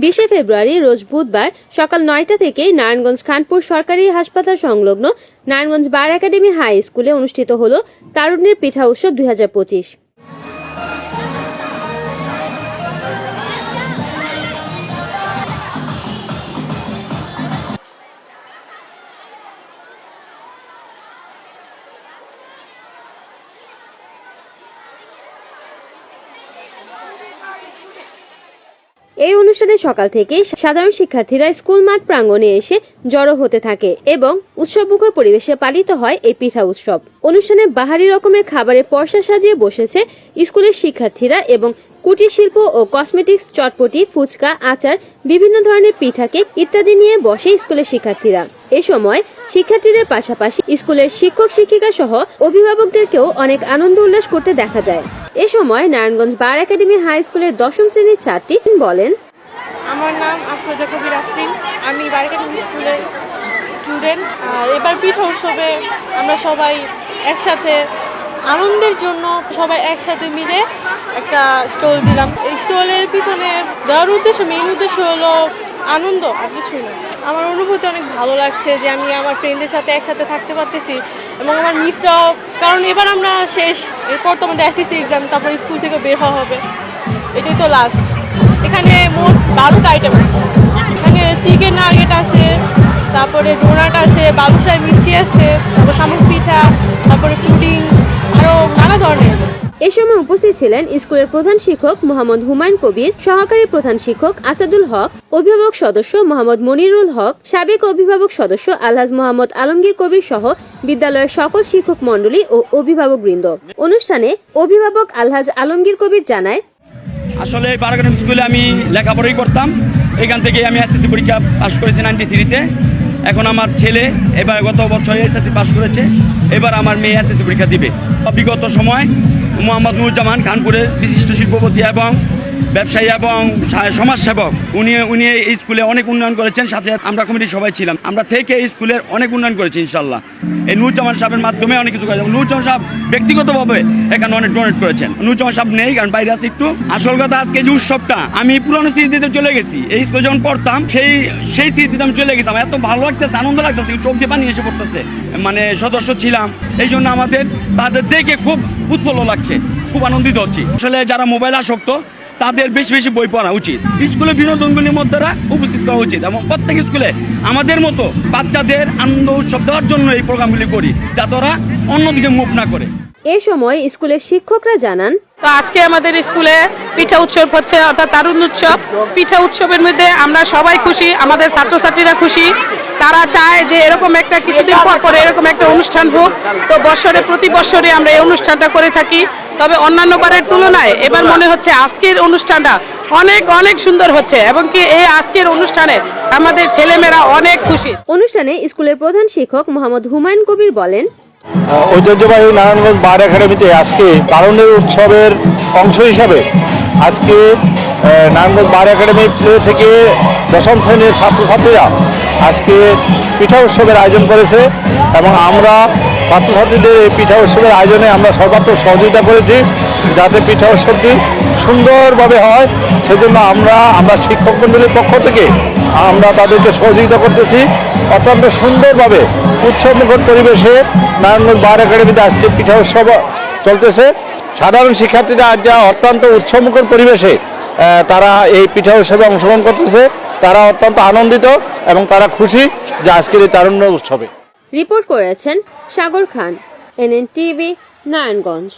20 ফেব্রুয়ারি রোজ বুধবার সকাল 9টা থেকে নারায়ণগঞ্জ খানপুর সরকারি হাসপাতাল সংলগ্ন নারায়ণগঞ্জ বার একাডেমি হাই স্কুলে অনুষ্ঠিত হলো তারুণ্যের পিঠা উৎসব 2025। এই অনুষ্ঠানে সকাল থেকেই সাধারণ শিক্ষার্থীরা স্কুল মাঠ প্রাঙ্গণে এসে জড়ো হতে থাকে এবং উৎসবমুখর পরিবেশে পালিত হয় এই পিঠা উৎসব। অনুষ্ঠানে বাহারি রকমের খাবারের পরশা সাজিয়ে বসেছে স্কুলের শিক্ষার্থীরা এবং কুটির শিল্প ও কসমেটিক্স, চটপটি, ফুচকা, আচার, বিভিন্ন ধরনের পিঠা, কেক ইত্যাদি নিয়ে বসে স্কুলের শিক্ষার্থীরা। এ সময় শিক্ষার্থীদের পাশাপাশি স্কুলের শিক্ষক শিক্ষিকা সহ অভিভাবকদেরকেও অনেক আনন্দ উল্লাস করতে দেখা যায়। এ সময় নারায়ণগঞ্জ বার একাডেমি হাই স্কুলের 10ম শ্রেণীর ছাত্রী বলেন, আমার নাম আফরোজা কবির আফরিন, আমি বার একাডেমি স্কুলের স্টুডেন্ট। আর এবার পিঠা উৎসবে আমরা সবাই একসাথে আনন্দের জন্য সবাই একসাথে মিলে একটা স্টল দিলাম। এই স্টলের পিছনে দেওয়ার মেইন উদ্দেশ্য হলো আনন্দ, আর কিছুই না। আমার অনুভূতি অনেক ভালো লাগছে যে আমি আমার ফ্রেন্ডদের সাথে একসাথে থাকতে পারতেছি এবং আমার মিসটাও, কারণ এবার আমরা শেষ, এরপর তো আমাদের এসএসসি এক্সাম, তারপর স্কুল থেকে বের হওয়া হবে, এটাই তো লাস্ট। এখানে মোট 12টা আইটেম আছে। এখানে চিকেন নাগেট আছে, তারপরে ডোনাট আছে, বালুশাহী মিষ্টি আছে, তারপর শামুক পিঠা, তারপরে পুডিং, আরও নানা ধরনের। এ সময় উপস্থিত ছিলেন স্কুলের প্রধান শিক্ষক মোহাম্মদ হুমায়ুন কবির, সহকারী প্রধান শিক্ষক আসাদুল হক, অভিভাবক সদস্য মোহাম্মদ মনিরুল হক, সাবেক অভিভাবক সদস্য আলহাজ মোহাম্মদ আলমগীর কবির সহ বিদ্যালয়ের সকল শিক্ষক মণ্ডলী ও অভিভাবকবৃন্দ। অনুষ্ঠানে অভিভাবক আলহাজ আলমগীর কবির জানায়, আসলে বার একাডেমি স্কুলে আমি লেখাপড়াই করতাম। এখান থেকে আমি এসএসসি পরীক্ষা পাশ করেছি 93-তে। এখন আমার ছেলে এবার গত বছর এসএসসি পাশ করেছে, এবার আমার মেয়ে এসএসসি পরীক্ষা দিবে। বিগত সময় মোহাম্মদ নুরুজ্জামান খানপুরের বিশিষ্ট শিল্পপতি এবং ব্যবসায়ী এবং সমাজসেবক, উনি এই স্কুলে অনেক উন্নয়ন করেছেন। সাথে আমরা কমিটির সবাই ছিলাম, আমরা থেকে এই স্কুলের অনেক উন্নয়ন করেছি ইনশাল্লাহ। এই নুরুজ্জামান সাহেবের মাধ্যমে অনেক কিছু করেছে। নুরুজ্জামান সাহেব ব্যক্তিগতভাবে এখানে অনেক ডোনেট করেছেন। নুরুজ্জামান সাহেব নেই, কারণ বাইরে আছে একটু। আসল কথা, আজকে যে উৎসবটা, আমি পুরনো স্মৃতিতে চলে গেছি। এই স্কুলে যখন পড়তাম সেই স্মৃতিতে আমি চলে গেছিলাম। এত ভালো লাগতেছে, আনন্দ লাগতেছে, চোখ দিয়ে পানি এসে পড়তেছে। মানে সদস্য ছিলাম, এই জন্য আমাদের তাদের দেখে খুব উৎফুল্ল লাগছে, খুব আনন্দিত হচ্ছি। আসলে যারা মোবাইল আসক্ত তাদের বেশি বেশি বই পড়া উচিত, স্কুলে বিনোদনগুলির মধ্যে উপস্থিত করা উচিত এবং প্রত্যেক স্কুলে আমাদের মতো বাচ্চাদের আনন্দ উৎসব দেওয়ার জন্য এই প্রোগ্রামগুলি করি, যাতে ওরা অন্যদিকে মুভ না করে। এ সময় স্কুলের শিক্ষকরা জানান, তো আজকে আমাদের স্কুলে পিঠা উৎসব হচ্ছে, অর্থাৎ তারুণ্য উৎসব। পিঠা উৎসবের মধ্যে আমরা সবাই খুশি, আমাদের ছাত্রছাত্রীরা খুশি। তারা চায় যে এরকম একটা কিছুদিন পর এরকম একটা অনুষ্ঠান হোক। তো প্রতি বছরে আমরা এই অনুষ্ঠানটা করে থাকি। তবে অন্যান্য বারের তুলনায় এবার মনে হচ্ছে আজকের অনুষ্ঠানটা অনেক অনেক সুন্দর হচ্ছে এবং কি এই আজকের অনুষ্ঠানে আমাদের ছেলেমেয়েরা অনেক খুশি। অনুষ্ঠানে স্কুলের প্রধান শিক্ষক মোহাম্মদ হুমায়ুন কবির বলেন, ঐতিহ্যবাহী নারায়ণগঞ্জ বার একাডেমিতে আজকে তারুণ্যের উৎসবের অংশ হিসাবে আজকে নারায়ণগঞ্জ বার একাডেমি থেকে 10ম শ্রেণীর ছাত্রছাত্রীরা আজকে পিঠা উৎসবের আয়োজন করেছে এবং আমরা ছাত্রছাত্রীদের এই পিঠা উৎসবের আয়োজনে আমরা সর্বাত্মক সহযোগিতা করেছি, যাতে পিঠা উৎসবটি সুন্দরভাবে হয়। সেজন্য আমরা শিক্ষক মণ্ডলীর পক্ষ থেকে আমরা তাদেরকে সহযোগিতা করতেছি। অত্যন্ত সুন্দরভাবে উৎসবমুখর পরিবেশে নারায়ণগঞ্জ বার একাডেমিতে আজকে পিঠা উৎসব চলতেছে। সাধারণ শিক্ষার্থীরা আজ যা অত্যন্ত উৎসবমুখর পরিবেশে তারা এই পিঠা উৎসবে অংশগ্রহণ করতেছে, তারা অত্যন্ত আনন্দিত এবং তারা খুশি যে আজকের এই তারুণ্য উৎসবে। রিপোর্ট করেছেন সাগর খান, NN TV, নারায়ণগঞ্জ।